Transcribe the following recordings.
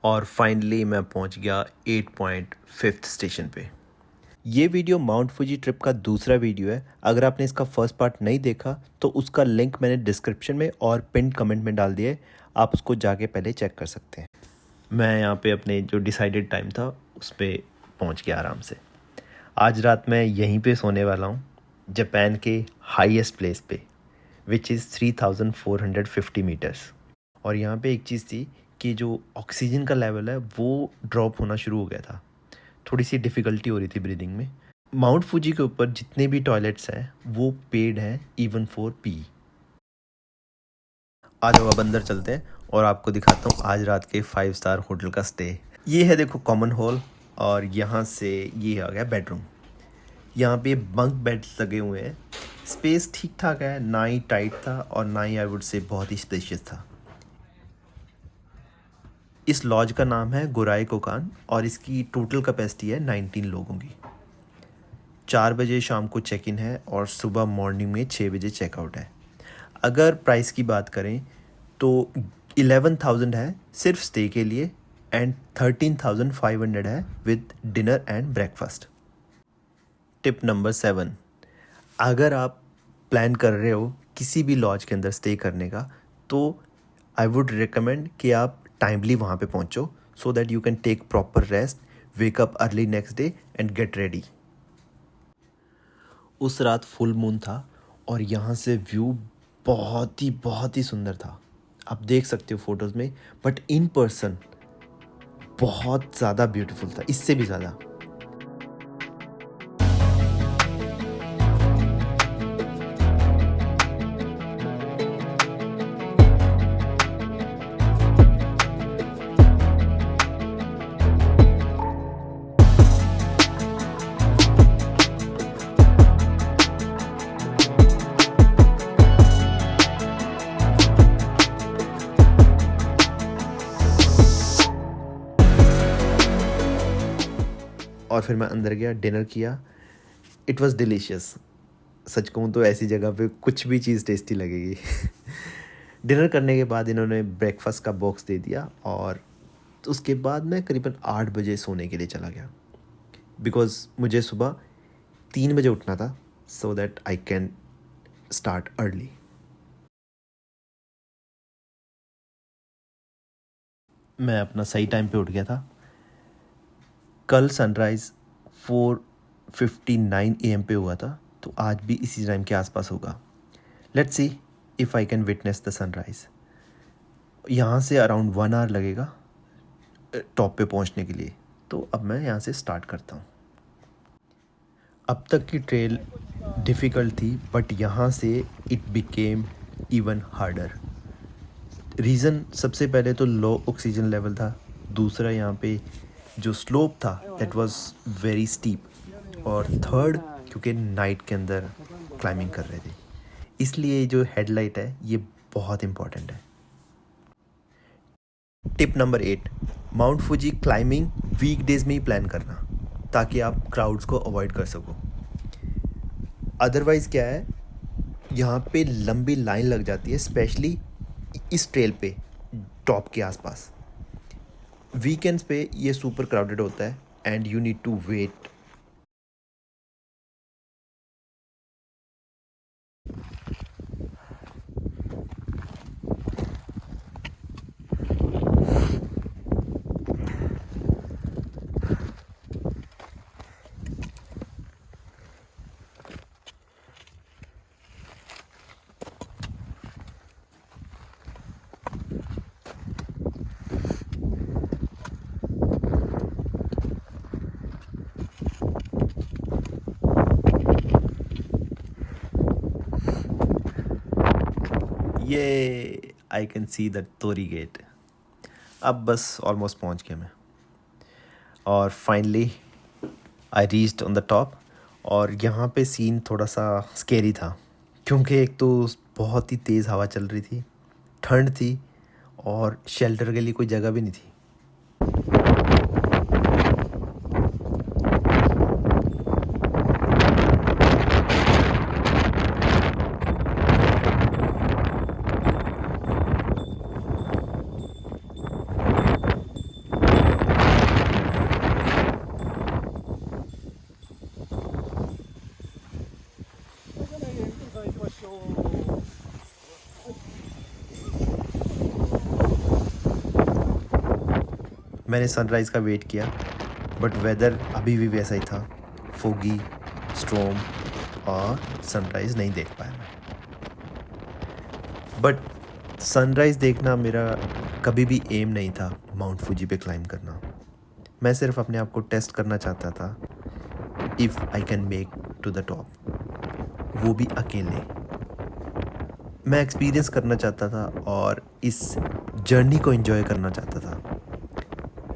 और फाइनली मैं पहुंच गया 8.5 स्टेशन पे। ये वीडियो माउंट फुजी ट्रिप का दूसरा वीडियो है। अगर आपने इसका फर्स्ट पार्ट नहीं देखा तो उसका लिंक मैंने डिस्क्रिप्शन में और पिन कमेंट में डाल दिया है, आप उसको जाके पहले चेक कर सकते हैं। मैं यहाँ पे अपने जो डिसाइडेड टाइम था उस पर पहुँच गया आराम से। आज रात मैं यहीं पे सोने वाला हूँ, जापान के हाईएस्ट प्लेस पे, विच इज़ 3450 मीटर्स। और यहाँ पे एक चीज़ थी कि जो ऑक्सीजन का लेवल है वो ड्रॉप होना शुरू हो गया था, थोड़ी सी डिफ़िकल्टी हो रही थी ब्रीदिंग में। माउंट फूजी के ऊपर जितने भी टॉयलेट्स हैं वो पेड हैं, इवन फॉर पी। आज अब अंदर चलते हैं और आपको दिखाता हूँ आज रात के 5 स्टार होटल का स्टे। ये है देखो कॉमन हॉल, और यहाँ से ये आ गया बेडरूम। यहाँ पे बंक बेड्स लगे हुए हैं। स्पेस ठीक ठाक है, ना ही टाइट था और ना ही आई वुड से बहुत ही स्पेशियस था। इस लॉज का नाम है गोराई कोकान और इसकी टोटल कैपेसिटी है 19 लोगों की। 4 बजे शाम को चेक इन है और सुबह मॉर्निंग में 6 बजे चेकआउट है। अगर प्राइस की बात करें तो 11,000 है सिर्फ स्टे के लिए एंड 13,500 है with dinner and breakfast. Tip number 7, अगर आप प्लान कर रहे हो किसी भी लॉज के अंदर स्टे करने का तो आई वुड रिकमेंड कि आप टाइमली वहाँ पे पहुँचो, so that you can take proper rest, wake up early next day and get ready. उस रात फुल मून था और यहाँ से व्यू बहुत ही सुंदर था। आप देख सकते हो फोटोज़ में, बट इन पर्सन बहुत ज़्यादा ब्यूटीफुल था, इससे भी ज़्यादा। और फिर मैं अंदर गया, डिनर किया। It was delicious. सच कहूँ तो ऐसी जगह पे कुछ भी चीज़ टेस्टी लगेगी। डिनर करने के बाद इन्होंने ब्रेकफास्ट का बॉक्स दे दिया और उसके बाद मैं करीबन 8 बजे सोने के लिए चला गया, बिकॉज़ मुझे सुबह 3 बजे उठना था, so that I can start early. मैं अपना सही टाइम पे उठ गया था। कल सनराइज़ 4:59 AM पे हुआ था, तो आज भी इसी टाइम के आसपास होगा। Let's see if I can witness the sunrise. यहाँ से अराउंड 1 आवर लगेगा टॉप पे पहुँचने के लिए, तो अब मैं यहाँ से स्टार्ट करता हूँ। अब तक की ट्रेल डिफ़िकल्ट थी, बट यहाँ से it became even harder. Reason सबसे पहले तो लो ऑक्सीजन लेवल था, दूसरा यहाँ पे जो स्लोप था दैट वाज वेरी स्टीप, और थर्ड क्योंकि नाइट के अंदर क्लाइंबिंग कर रहे थे, इसलिए जो हेडलाइट है ये बहुत इम्पॉर्टेंट है। Tip number 8, Mount Fuji climbing weekdays में ही प्लान करना, ताकि आप क्राउड्स को अवॉइड कर सको। अदरवाइज़ क्या है, यहाँ पे लंबी लाइन लग जाती है, स्पेशली इस ट्रेल पे टॉप के आसपास। वीकेंड्स पे ये सुपर क्राउडेड होता है and you need to wait. ये I can see the torii gate. अब बस ऑलमोस्ट पहुंच गया मैं, और finally I reached on the top. और यहाँ पे सीन थोड़ा सा स्केरी था, क्योंकि एक तो बहुत ही तेज़ हवा चल रही थी, ठंड थी और शेल्टर के लिए कोई जगह भी नहीं थी। मैंने सनराइज़ का वेट किया, बट वेदर अभी भी वैसा ही था, फोगी, स्ट्रॉम, और सनराइज़ नहीं देख पाया मैं। बट सनराइज़ देखना मेरा कभी भी एम नहीं था माउंट फूजी पे क्लाइंब करना। मैं सिर्फ अपने आप को टेस्ट करना चाहता था, if I can make to the top, वो भी अकेले। मैं एक्सपीरियंस करना चाहता था और इस जर्नी को एंजॉय करना चाहता था।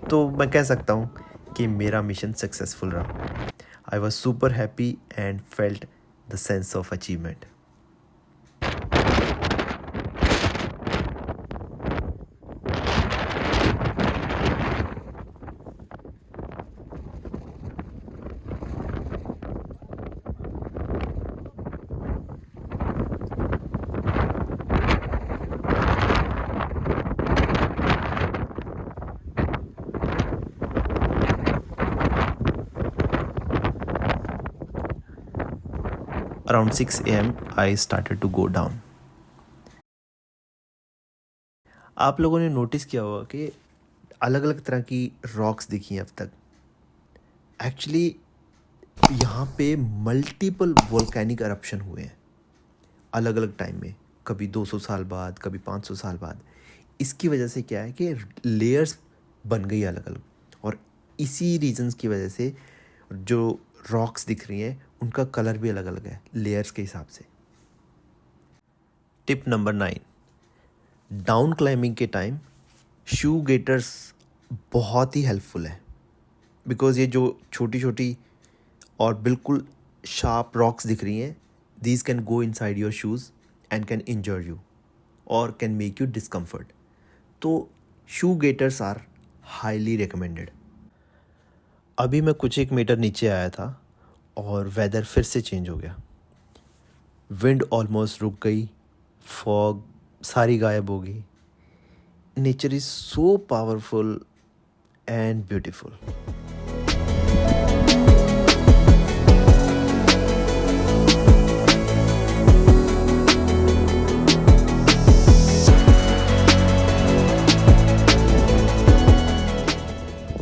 तो मैं कह सकता हूँ कि मेरा मिशन सक्सेसफुल रहा। I was super happy and felt the sense of achievement. Around 6 a.m. I started to go down. आप लोगों ने नोटिस किया होगा कि अलग अलग तरह की रॉक्स दिखी हैं अब तक। एक्चुअली यहाँ पे मल्टीपल वोल्केनिक eruption हुए हैं अलग अलग टाइम में, कभी 200 साल बाद, कभी 500 साल बाद। इसकी वजह से क्या है कि लेयर्स बन गई अलग अलग, और इसी रीजंस की वजह से जो रॉक्स दिख रही हैं उनका कलर भी अलग अलग है लेयर्स के हिसाब से। टिप नंबर 9, डाउन क्लाइंबिंग के टाइम शू गेटर्स बहुत ही हेल्पफुल है, बिकॉज़ ये जो छोटी छोटी और बिल्कुल शार्प रॉक्स दिख रही हैं, these can go inside your shoes and can injure you और कैन मेक यू डिस्कम्फर्ट। तो shoe gaiters are highly recommended. अभी मैं कुछ 1 मीटर नीचे आया था और वेदर फिर से चेंज हो गया। विंड ऑलमोस्ट रुक गई, फॉग सारी गायब हो गई। Nature is so powerful and beautiful.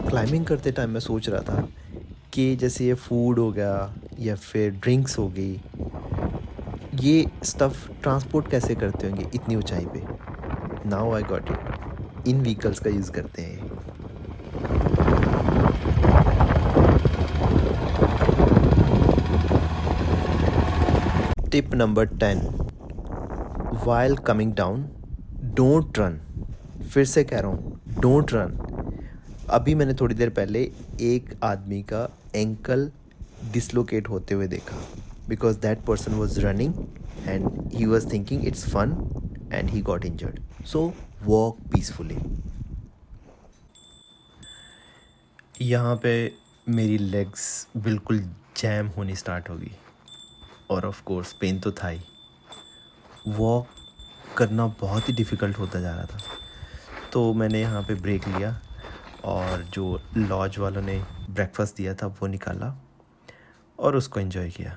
Climbing करते टाइम मैं सोच रहा था कि जैसे ये फूड हो गया या फिर ड्रिंक्स हो गई, ये स्टफ़ ट्रांसपोर्ट कैसे करते होंगे इतनी ऊंचाई पे। Now I got it, in vehicles का यूज़ करते हैं। Tip number 10, while coming down don't run. फिर से कह रहा हूँ, डोंट रन। अभी मैंने थोड़ी देर पहले एक आदमी का एंकल डिसलोकेट होते हुए देखा, because that person was running and he was thinking it's fun and he got injured. So walk peacefully. यहाँ पे मेरी लेग्स बिल्कुल जैम होनी स्टार्ट होगी और ऑफ कोर्स पेन तो था ही। वॉक करना बहुत ही डिफ़िकल्ट होता जा रहा था, तो मैंने यहाँ पे ब्रेक लिया और जो लॉज वालों ने ब्रेकफास्ट दिया था वो निकाला और उसको एंजॉय किया।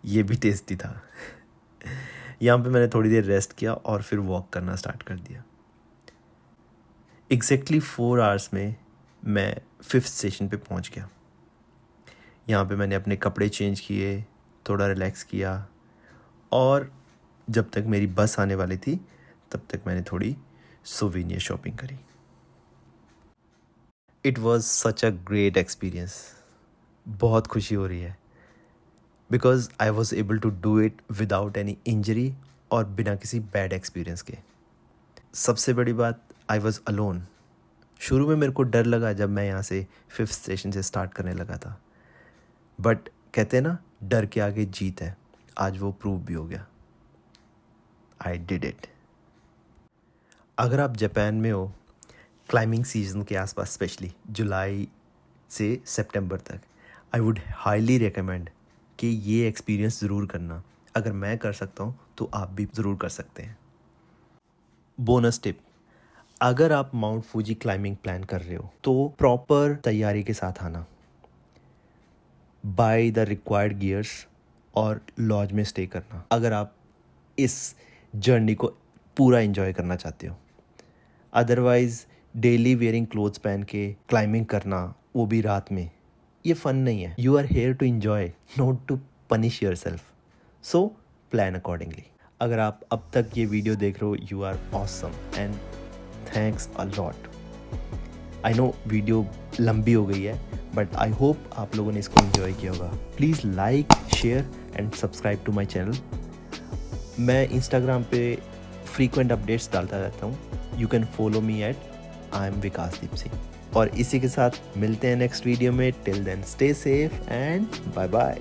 ये भी टेस्टी था। यहाँ पे मैंने थोड़ी देर रेस्ट किया और फिर वॉक करना स्टार्ट कर दिया। एग्जैक्टली 4 आवर्स में मैं 5th स्टेशन पे पहुँच गया। यहाँ पे मैंने अपने कपड़े चेंज किए, थोड़ा रिलैक्स किया, और जब तक मेरी बस आने वाली थी तब तक मैंने थोड़ी सोवेनियर शॉपिंग करी। It was such a great experience. बहुत खुशी हो रही है because I was able to do it without any injury और बिना किसी बैड एक्सपीरियंस के। सबसे बड़ी बात, आई वॉज अलोन। शुरू में मेरे को डर लगा जब मैं यहाँ से 5th स्टेशन से स्टार्ट करने लगा था, बट कहते हैं ना, डर के आगे जीत है। आज वो प्रूव भी हो गया। I did it. अगर आप जापान में हो, क्लाइंबिंग सीजन के आसपास, स्पेशली जुलाई से सितंबर तक, आई वुड हाईली रिकमेंड कि ये एक्सपीरियंस ज़रूर करना। अगर मैं कर सकता हूँ तो आप भी ज़रूर कर सकते हैं। बोनस टिप, अगर आप माउंट फूजी क्लाइंबिंग प्लान कर रहे हो तो प्रॉपर तैयारी के साथ आना। बाय द रिक्वायर्ड गियर्स और लॉज में स्टे करना, अगर आप इस जर्नी को पूरा एंजॉय करना चाहते हो। अदरवाइज़ डेली वेयरिंग क्लोथ्स पहन के क्लाइंबिंग करना, वो भी रात में, ये फन नहीं है. You are here to enjoy, not to punish yourself. So plan accordingly. अगर आप अब तक ये वीडियो देख रहे हो, you are awesome and thanks a lot. I know video लंबी हो गई है, बट आई होप आप लोगों ने इसको एंजॉय किया होगा. Please like, share and subscribe to my channel. मैं इंस्टाग्राम पे फ्रीक्वेंट अपडेट्स डालता रहता हूँ. You can follow me at I M Vikasdeep Singh. और इसी के साथ मिलते हैं नेक्स्ट वीडियो में. Till then stay safe and bye bye.